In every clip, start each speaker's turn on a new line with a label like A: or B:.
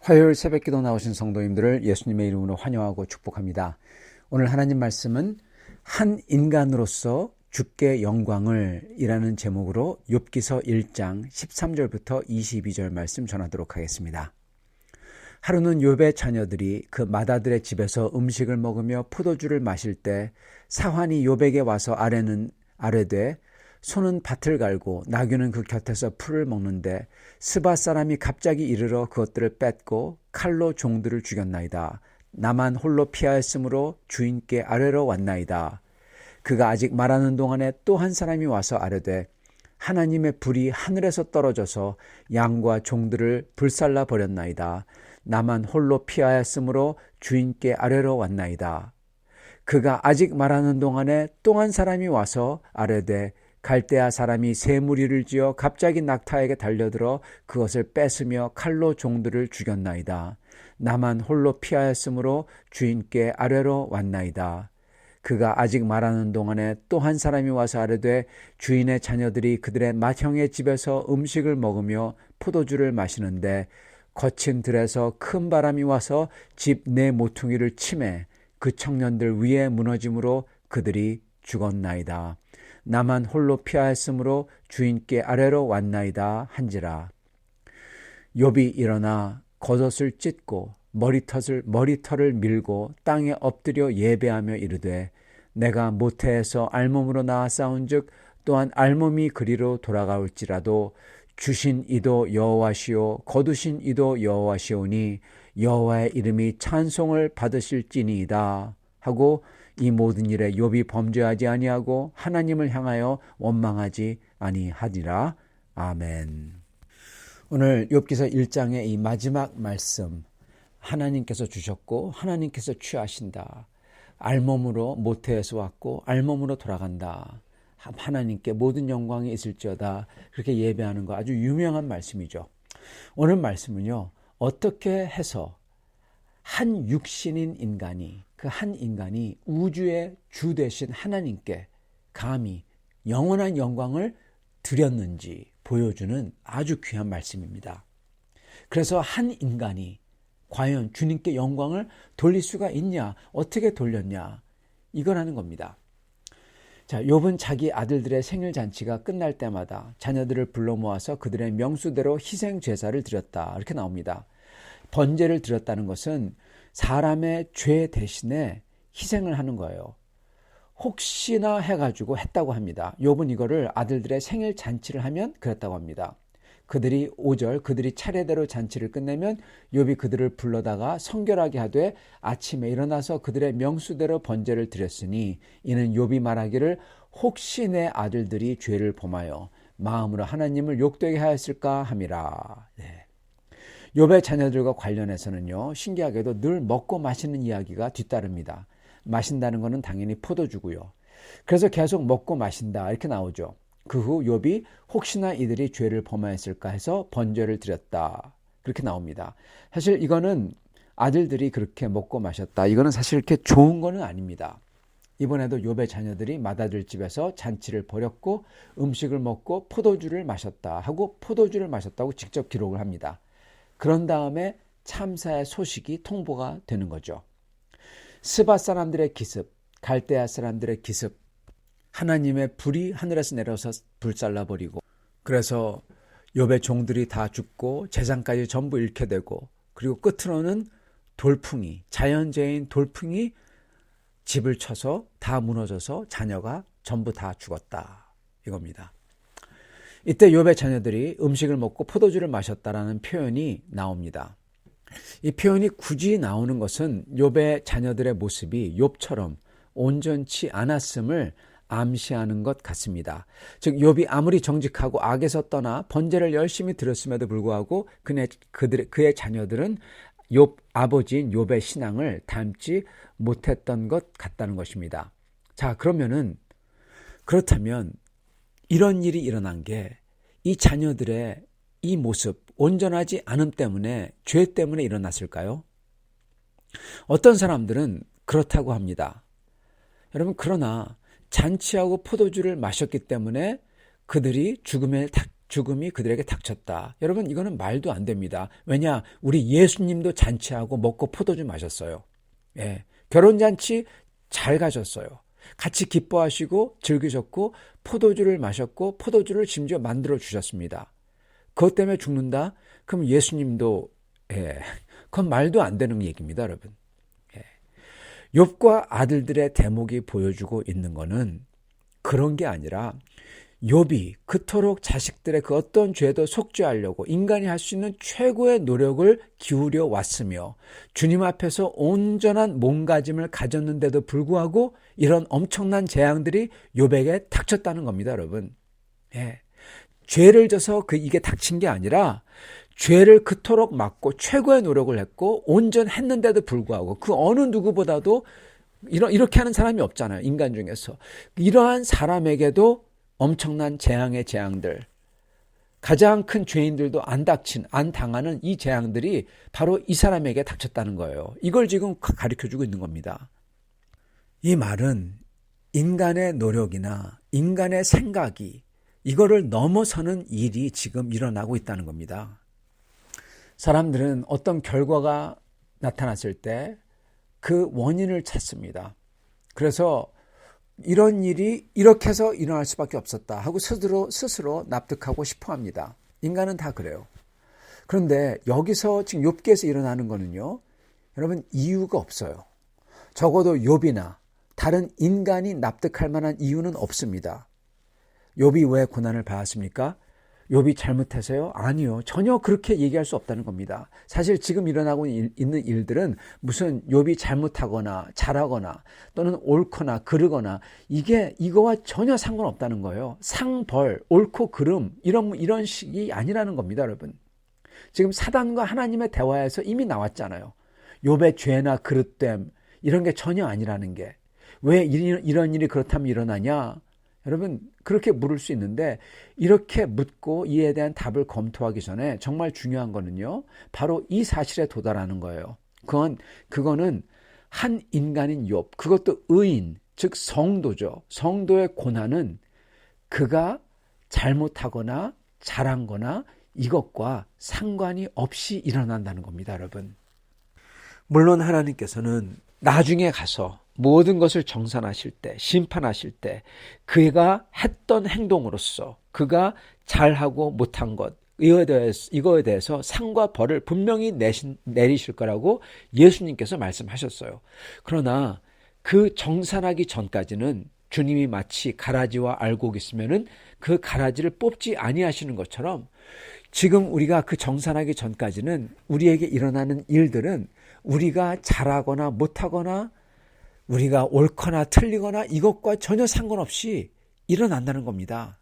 A: 화요일 새벽기도 나오신 성도님들을 예수님의 이름으로 환영하고 축복합니다. 오늘 하나님 말씀은 한 인간으로서 주께 영광을 이라는 제목으로 욥기서 1장 13절부터 22절 말씀 전하도록 하겠습니다. 하루는 욥의 자녀들이 그 맏아들의 집에서 음식을 먹으며 포도주를 마실 때 사환이 욥에게 와서 아뢰되 소는 밭을 갈고 나귀는 그 곁에서 풀을 먹는데 스바 사람이 갑자기 이르러 그것들을 뺏고 칼로 종들을 죽였나이다. 나만 홀로 피하였으므로 주인께 아뢰러 왔나이다. 그가 아직 말하는 동안에 또 한 사람이 와서 아뢰되 하나님의 불이 하늘에서 떨어져서 양과 종들을 불살라 버렸나이다. 나만 홀로 피하였으므로 주인께 아뢰러 왔나이다. 그가 아직 말하는 동안에 또 한 사람이 와서 아뢰되 갈대아 사람이 새 무리를 지어 갑자기 낙타에게 달려들어 그것을 뺏으며 칼로 종들을 죽였나이다. 나만 홀로 피하였으므로 주인께 아뢰러 왔나이다. 그가 아직 말하는 동안에 또 한 사람이 와서 아뢰되 주인의 자녀들이 그들의 맏형의 집에서 음식을 먹으며 포도주를 마시는데 거친 들에서 큰 바람이 와서 집 내 모퉁이를 치매 그 청년들 위에 무너짐으로 그들이 죽었나이다. 나만 홀로 피하였으므로 주인께 아뢰러 왔나이다 한지라. 욥이 일어나 겉옷을 찢고 머리털을 밀고 땅에 엎드려 예배하며 이르되 내가 모태에서 알몸으로 나와 싸운즉 또한 알몸이 그리로 돌아가올지라도 주신 이도 여호와시오 거두신 이도 여호와시오니 여호와의 이름이 찬송을 받으실지니이다 하고 이 모든 일에 욥이 범죄하지 아니하고 하나님을 향하여 원망하지 아니하니라. 아멘. 오늘 욥기서 1장의 이 마지막 말씀, 하나님께서 주셨고 하나님께서 취하신다. 알몸으로 모태에서 왔고 알몸으로 돌아간다. 하나님께 모든 영광이 있을지어다. 그렇게 예배하는 거 아주 유명한 말씀이죠. 오늘 말씀은요, 어떻게 해서 한 육신인 인간이, 그 한 인간이 우주의 주 되신 하나님께 감히 영원한 영광을 드렸는지 보여주는 아주 귀한 말씀입니다. 그래서 한 인간이 과연 주님께 영광을 돌릴 수가 있냐, 어떻게 돌렸냐, 이거라는 겁니다. 자, 욥은 자기 아들들의 생일 잔치가 끝날 때마다 자녀들을 불러 모아서 그들의 명수대로 희생 제사를 드렸다. 이렇게 나옵니다. 번제를 드렸다는 것은 사람의 죄 대신에 희생을 하는 거예요. 혹시나 해가지고 했다고 합니다. 욥은 이거를 아들들의 생일 잔치를 하면 그랬다고 합니다. 그들이 5절 그들이 차례대로 잔치를 끝내면 욥이 그들을 불러다가 성결하게 하되 아침에 일어나서 그들의 명수대로 번제를 드렸으니 이는 욥이 말하기를 혹시 내 아들들이 죄를 범하여 마음으로 하나님을 욕되게 하였을까 함이라. 네. 욥의 자녀들과 관련해서는요, 신기하게도 늘 먹고 마시는 이야기가 뒤따릅니다. 마신다는 것은 당연히 포도주고요. 그래서 계속 먹고 마신다 이렇게 나오죠. 그 후 욥이 혹시나 이들이 죄를 범하였을까 해서 번제를 드렸다 그렇게 나옵니다. 사실 이거는 아들들이 그렇게 먹고 마셨다, 이거는 사실 이렇게 좋은 거는 아닙니다. 이번에도 욥의 자녀들이 맏아들 집에서 잔치를 벌였고 음식을 먹고 포도주를 마셨다 하고 포도주를 마셨다고 직접 기록을 합니다. 그런 다음에 참사의 소식이 통보가 되는 거죠. 스바 사람들의 기습, 갈대아 사람들의 기습, 하나님의 불이 하늘에서 내려서 불살라버리고, 그래서 욥의 종들이 다 죽고 재산까지 전부 잃게 되고, 그리고 끝으로는 돌풍이, 자연재해인 돌풍이 집을 쳐서 다 무너져서 자녀가 전부 다 죽었다 이겁니다. 이때 욥의 자녀들이 음식을 먹고 포도주를 마셨다라는 표현이 나옵니다. 이 표현이 굳이 나오는 것은 욥의 자녀들의 모습이 욥처럼 온전치 않았음을 암시하는 것 같습니다. 즉 욥이 아무리 정직하고 악에서 떠나 번제를 열심히 드렸음에도 불구하고 그의 자녀들은 욥 아버지인 욥의 신앙을 닮지 못했던 것 같다는 것입니다. 자, 그렇다면 이런 일이 일어난 게 이 자녀들의 이 모습, 온전하지 않음 때문에, 죄 때문에 일어났을까요? 어떤 사람들은 그렇다고 합니다. 여러분, 그러나 잔치하고 포도주를 마셨기 때문에 그들이 죽음에 죽음이 그들에게 닥쳤다. 여러분, 이거는 말도 안 됩니다. 왜냐? 우리 예수님도 잔치하고 먹고 포도주 마셨어요. 예, 결혼잔치 잘 가셨어요. 같이 기뻐하시고 즐기셨고 포도주를 마셨고 포도주를 심지어 만들어 주셨습니다. 그것 때문에 죽는다? 그럼 예수님도 그건 말도 안 되는 얘기입니다, 여러분. 욥과 아들들의 대목이 보여주고 있는 거는 그런 게 아니라 욥이 그토록 자식들의 그 어떤 죄도 속죄하려고 인간이 할 수 있는 최고의 노력을 기울여 왔으며 주님 앞에서 온전한 몸가짐을 가졌는데도 불구하고 이런 엄청난 재앙들이 욥에게 닥쳤다는 겁니다, 여러분. 죄를 져서 이게 닥친 게 아니라 죄를 그토록 막고 최고의 노력을 했고 온전했는데도 불구하고 그 어느 누구보다도 이렇게 하는 사람이 없잖아요, 인간 중에서. 이러한 사람에게도 엄청난 재앙의 재앙들, 가장 큰 죄인들도 안 당하는 이 재앙들이 바로 이 사람에게 닥쳤다는 거예요. 이걸 지금 가르쳐주고 있는 겁니다. 이 말은 인간의 노력이나 인간의 생각이 이거를 넘어서는 일이 지금 일어나고 있다는 겁니다. 사람들은 어떤 결과가 나타났을 때 그 원인을 찾습니다. 그래서 이런 일이 이렇게 해서 일어날 수밖에 없었다 하고 스스로 납득하고 싶어 합니다. 인간은 다 그래요. 그런데 여기서 지금 욥기에서 일어나는 거는요, 여러분, 이유가 없어요. 적어도 욥이나 다른 인간이 납득할 만한 이유는 없습니다. 욥이 왜 고난을 받았습니까? 욥이 잘못해서요? 아니요. 전혀 그렇게 얘기할 수 없다는 겁니다. 사실 지금 일어나고 있는 일들은 무슨 욥이 잘못하거나 잘하거나 또는 옳거나 그르거나 이거와 전혀 상관없다는 거예요. 상벌, 옳고 그름 이런 식이 아니라는 겁니다, 여러분. 지금 사단과 하나님의 대화에서 이미 나왔잖아요. 욥의 죄나 그릇됨 이런 게 전혀 아니라는 게. 왜 이런 일이 그렇다면 일어나냐? 여러분, 그렇게 물을 수 있는데 이렇게 묻고 이에 대한 답을 검토하기 전에 정말 중요한 거는요, 바로 이 사실에 도달하는 거예요. 그거는 한 인간인 욥, 그것도 의인, 즉 성도죠. 성도의 고난은 그가 잘못하거나 잘한 거나 이것과 상관이 없이 일어난다는 겁니다, 여러분. 물론 하나님께서는 나중에 가서 모든 것을 정산하실 때, 심판하실 때 그가 했던 행동으로서 그가 잘하고 못한 것, 이거에 대해서 상과 벌을 분명히 내리실 거라고 예수님께서 말씀하셨어요. 그러나 그 정산하기 전까지는 주님이 마치 가라지와 알곡 있으면은 그 가라지를 뽑지 아니하시는 것처럼 지금 우리가 그 정산하기 전까지는 우리에게 일어나는 일들은 우리가 잘하거나 못하거나 우리가 옳거나 틀리거나 이것과 전혀 상관없이 일어난다는 겁니다.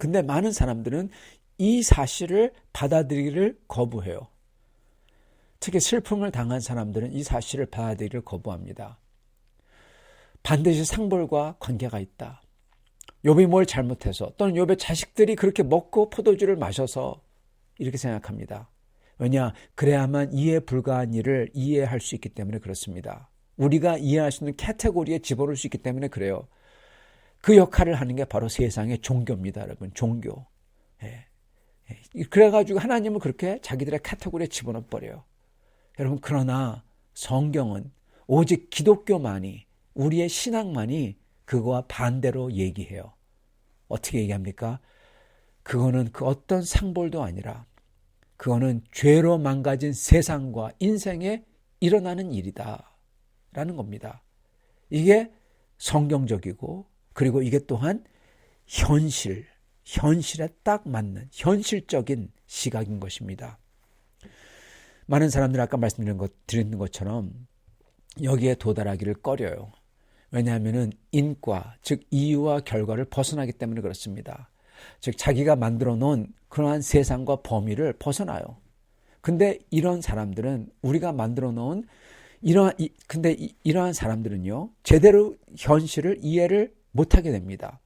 A: 근데 많은 사람들은 이 사실을 받아들이기를 거부해요. 특히 슬픔을 당한 사람들은 이 사실을 받아들이기를 거부합니다. 반드시 상벌과 관계가 있다. 욥이 뭘 잘못해서 또는 욥의 자식들이 그렇게 먹고 포도주를 마셔서 이렇게 생각합니다. 왜냐? 그래야만 이해 불가한 일을 이해할 수 있기 때문에 그렇습니다. 우리가 이해할 수 있는 카테고리에 집어넣을 수 있기 때문에 그래요. 그 역할을 하는 게 바로 세상의 종교입니다, 여러분. 종교. 그래가지고 하나님은 그렇게 자기들의 카테고리에 집어넣어 버려요. 여러분, 그러나 성경은 오직 기독교만이, 우리의 신앙만이 그거와 반대로 얘기해요. 어떻게 얘기합니까? 그거는 그 어떤 상벌도 아니라 그거는 죄로 망가진 세상과 인생에 일어나는 일이다 라는 겁니다. 이게 성경적이고 그리고 이게 또한 현실에 딱 맞는 현실적인 시각인 것입니다. 많은 사람들이 아까 말씀드린 것처럼 여기에 도달하기를 꺼려요. 왜냐하면 인과, 즉 이유와 결과를 벗어나기 때문에 그렇습니다. 즉 자기가 만들어 놓은 그러한 세상과 범위를 벗어나요. 근데 이런 사람들은 우리가 만들어 놓은 이러한 사람들은요, 제대로 현실을 이해를 못하게 됩니다.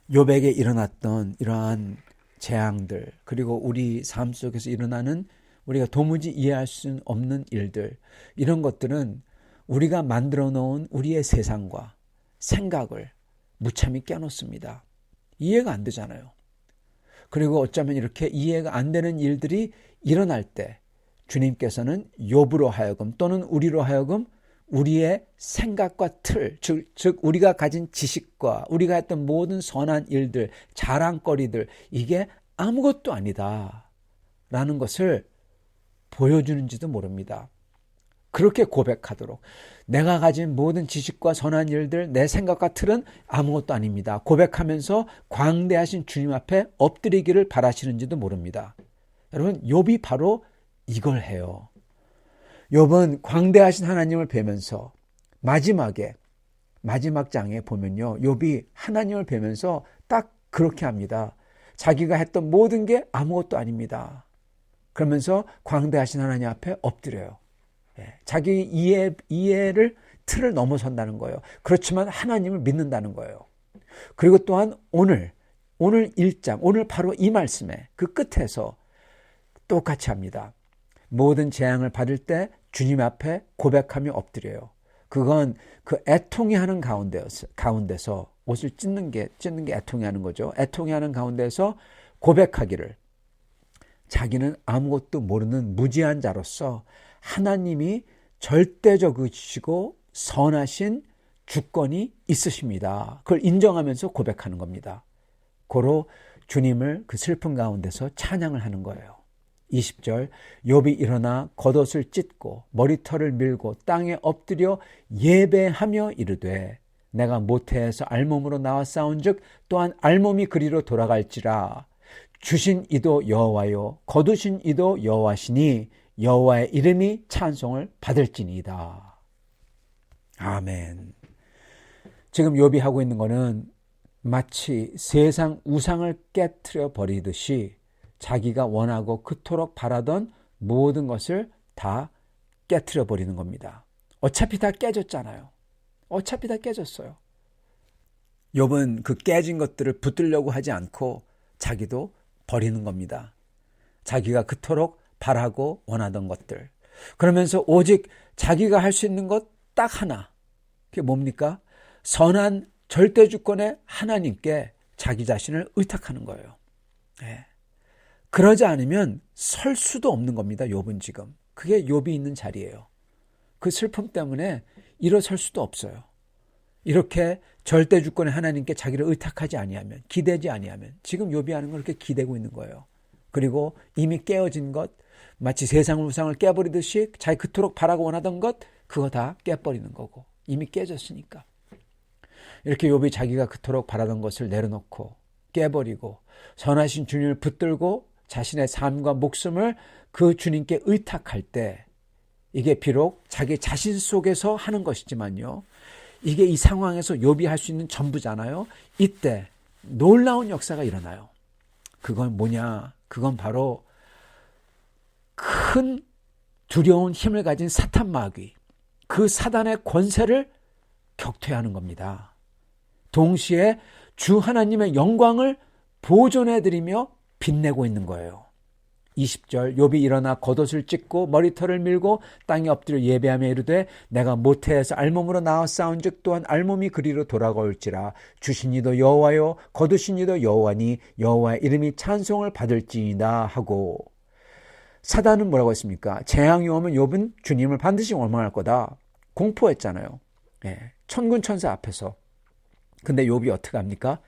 A: 욥에게 일어났던 이러한 재앙들, 그리고 우리 삶 속에서 일어나는 우리가 도무지 이해할 수 없는 일들, 이런 것들은 우리가 만들어 놓은 우리의 세상과 생각을 무참히 깨놓습니다. 이해가 안 되잖아요. 그리고 어쩌면 이렇게 이해가 안 되는 일들이 일어날 때 주님께서는 욥으로 하여금 또는 우리로 하여금 우리의 생각과 틀, 즉 우리가 가진 지식과 우리가 했던 모든 선한 일들, 자랑거리들, 이게 아무것도 아니다 라는 것을 보여주는지도 모릅니다. 그렇게 고백하도록, 내가 가진 모든 지식과 선한 일들, 내 생각과 틀은 아무것도 아닙니다, 고백하면서 광대하신 주님 앞에 엎드리기를 바라시는지도 모릅니다. 여러분, 욥이 바로 이걸 해요. 욥은 광대하신 하나님을 뵈면서 마지막 장에 보면요, 욥이 하나님을 뵈면서 딱 그렇게 합니다. 자기가 했던 모든 게 아무것도 아닙니다. 그러면서 광대하신 하나님 앞에 엎드려요. 자기 이해를 틀을 넘어선다는 거예요. 그렇지만 하나님을 믿는다는 거예요. 그리고 또한 오늘 1장, 오늘 바로 이 말씀에 그 끝에서 똑같이 합니다. 모든 재앙을 받을 때 주님 앞에 고백하며 엎드려요. 그건 그 애통해 하는 가운데서 옷을 찢는 게 애통해 하는 거죠. 애통해 하는 가운데서 고백하기를, 자기는 아무것도 모르는 무지한 자로서 하나님이 절대적이시고 선하신 주권이 있으십니다. 그걸 인정하면서 고백하는 겁니다. 고로 주님을 그 슬픔 가운데서 찬양을 하는 거예요. 20절, 욥이 일어나 겉옷을 찢고 머리털을 밀고 땅에 엎드려 예배하며 이르되 내가 모태에서 알몸으로 나와 싸운즉 또한 알몸이 그리로 돌아갈지라. 주신 이도 여호와요 거두신 이도 여호와시니 여호와의 이름이 찬송을 받을지니이다. 아멘. 지금 욥이 하고 있는 거는 마치 세상 우상을 깨트려 버리듯이 자기가 원하고 그토록 바라던 모든 것을 다 깨트려 버리는 겁니다. 어차피 다 깨졌잖아요. 어차피 다 깨졌어요. 욥은 그 깨진 것들을 붙들려고 하지 않고 자기도 버리는 겁니다. 자기가 그토록 바라고 원하던 것들. 그러면서 오직 자기가 할 수 있는 것 딱 하나. 그게 뭡니까? 선한 절대주권의 하나님께 자기 자신을 의탁하는 거예요. 네. 그러지 않으면 설 수도 없는 겁니다. 욥은 지금. 그게 욥이 있는 자리예요. 그 슬픔 때문에 일어설 수도 없어요. 이렇게 절대주권의 하나님께 자기를 의탁하지 아니하면, 기대지 아니하면, 지금 욥이 하는 건 그렇게 기대고 있는 거예요. 그리고 이미 깨어진 것, 마치 세상 우상을 깨버리듯이 자기 그토록 바라고 원하던 것, 그거 다 깨버리는 거고, 이미 깨졌으니까. 이렇게 욥이 자기가 그토록 바라던 것을 내려놓고 깨버리고 선하신 주님을 붙들고 자신의 삶과 목숨을 그 주님께 의탁할 때, 이게 비록 자기 자신 속에서 하는 것이지만요, 이게 이 상황에서 욥이 할 수 있는 전부잖아요. 이때 놀라운 역사가 일어나요. 그건 뭐냐? 그건 바로 큰 두려운 힘을 가진 사탄 마귀, 그 사단의 권세를 격퇴하는 겁니다. 동시에 주 하나님의 영광을 보존해드리며 빛내고 있는 거예요. 20절, 욥이 일어나 겉옷을 찢고 머리털을 밀고 땅에 엎드려 예배하며 이르되 내가 모태에서 알몸으로 나와 싸운즉 또한 알몸이 그리로 돌아올지라. 주신 이도 여호와요 거두신 이도 여호와니 여호와의 이름이 찬송을 받을지이다 하고. 사단은 뭐라고 했습니까? 재앙이 오면 욥은 주님을 반드시 원망할 거다 공포했잖아요. 천군 천사 앞에서. 근데 욥이 어떻게 합니까?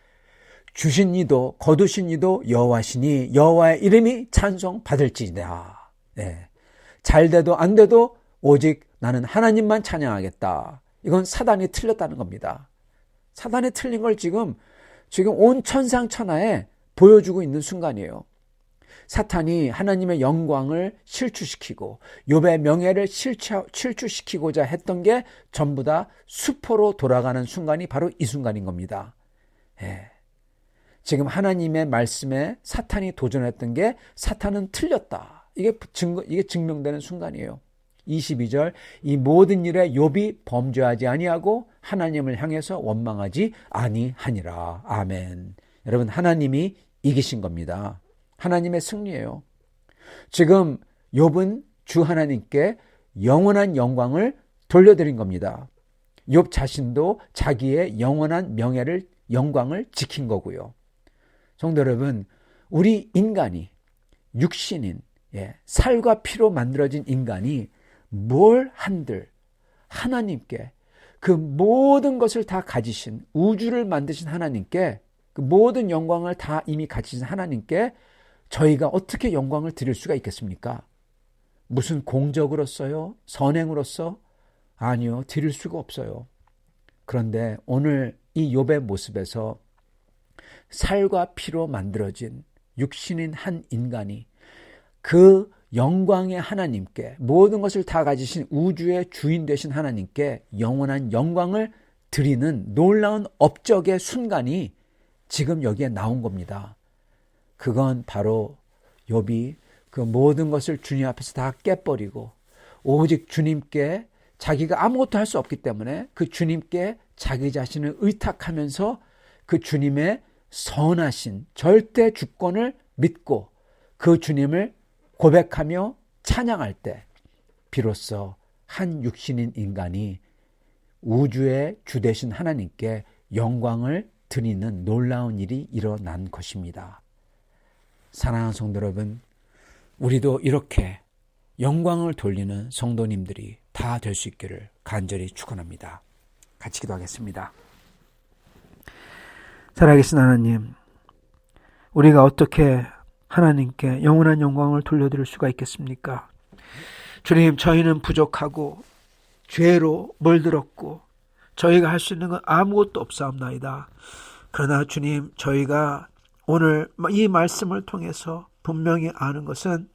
A: 주신 이도 거두신 이도 여호와시니 여호와의 이름이 찬송 받을지이다. 잘 돼도 안 돼도 오직 나는 하나님만 찬양하겠다. 이건 사단이 틀렸다는 겁니다. 사단이 틀린 걸 지금 온 천상천하에 보여주고 있는 순간이에요. 사탄이 하나님의 영광을 실추시키고 욥의 명예를 실추시키고자 했던 게 전부 다 수포로 돌아가는 순간이 바로 이 순간인 겁니다. 지금 하나님의 말씀에 사탄이 도전했던 게 사탄은 틀렸다. 이게 증명되는 순간이에요. 22절, 이 모든 일에 욥이 범죄하지 아니하고 하나님을 향해서 원망하지 아니하니라. 아멘. 여러분, 하나님이 이기신 겁니다. 하나님의 승리예요. 지금 욥은 주 하나님께 영원한 영광을 돌려드린 겁니다. 욥 자신도 자기의 영원한 영광을 지킨 거고요. 성도 여러분, 우리 인간이 육신인 살과 피로 만들어진 인간이 뭘 한들 하나님께 그 모든 것을 다 가지신 우주를 만드신 하나님께 그 모든 영광을 다 이미 가지신 하나님께 저희가 어떻게 영광을 드릴 수가 있겠습니까? 무슨 공적으로써요? 선행으로써? 아니요. 드릴 수가 없어요. 그런데 오늘 이 욥의 모습에서 살과 피로 만들어진 육신인 한 인간이 그 영광의 하나님께 모든 것을 다 가지신 우주의 주인 되신 하나님께 영원한 영광을 드리는 놀라운 업적의 순간이 지금 여기에 나온 겁니다. 그건 바로 욥이 그 모든 것을 주님 앞에서 다 깨버리고 오직 주님께 자기가 아무것도 할 수 없기 때문에 그 주님께 자기 자신을 의탁하면서 그 주님의 선하신 절대 주권을 믿고 그 주님을 고백하며 찬양할 때 비로소 한 육신인 인간이 우주의 주 되신 하나님께 영광을 드리는 놀라운 일이 일어난 것입니다. 사랑하는 성도 여러분, 우리도 이렇게 영광을 돌리는 성도님들이 다 될 수 있기를 간절히 축원합니다. 같이 기도하겠습니다. 살아계신 하나님, 우리가 어떻게 하나님께 영원한 영광을 돌려드릴 수가 있겠습니까? 주님, 저희는 부족하고 죄로 물들었고 저희가 할 수 있는 건 아무것도 없사옵나이다. 그러나 주님, 저희가 오늘 이 말씀을 통해서 분명히 아는 것은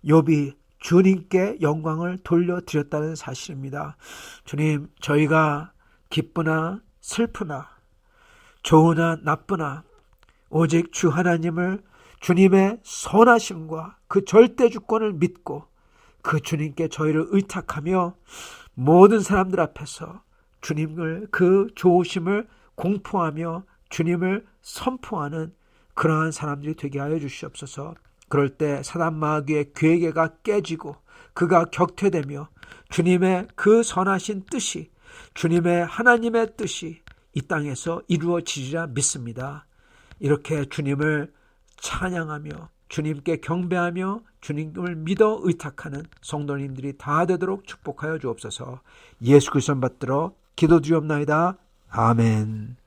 A: 욥이 주님께 영광을 돌려드렸다는 사실입니다. 주님, 저희가 기쁘나 슬프나 좋으나 나쁘나 오직 주 하나님을 주님의 선하심과 그 절대 주권을 믿고 그 주님께 저희를 의탁하며 모든 사람들 앞에서 주님을 그 좋으심을 공포하며 주님을 선포하는 그러한 사람들이 되게 하여 주시옵소서. 그럴 때 사단 마귀의 괴계가 깨지고 그가 격퇴되며 주님의 그 선하신 뜻이 주님의 하나님의 뜻이 이 땅에서 이루어지리라 믿습니다. 이렇게 주님을 찬양하며 주님께 경배하며 주님을 믿어 의탁하는 성도님들이 다 되도록 축복하여 주옵소서. 예수 그리스도 받들어 기도드리옵나이다. 아멘.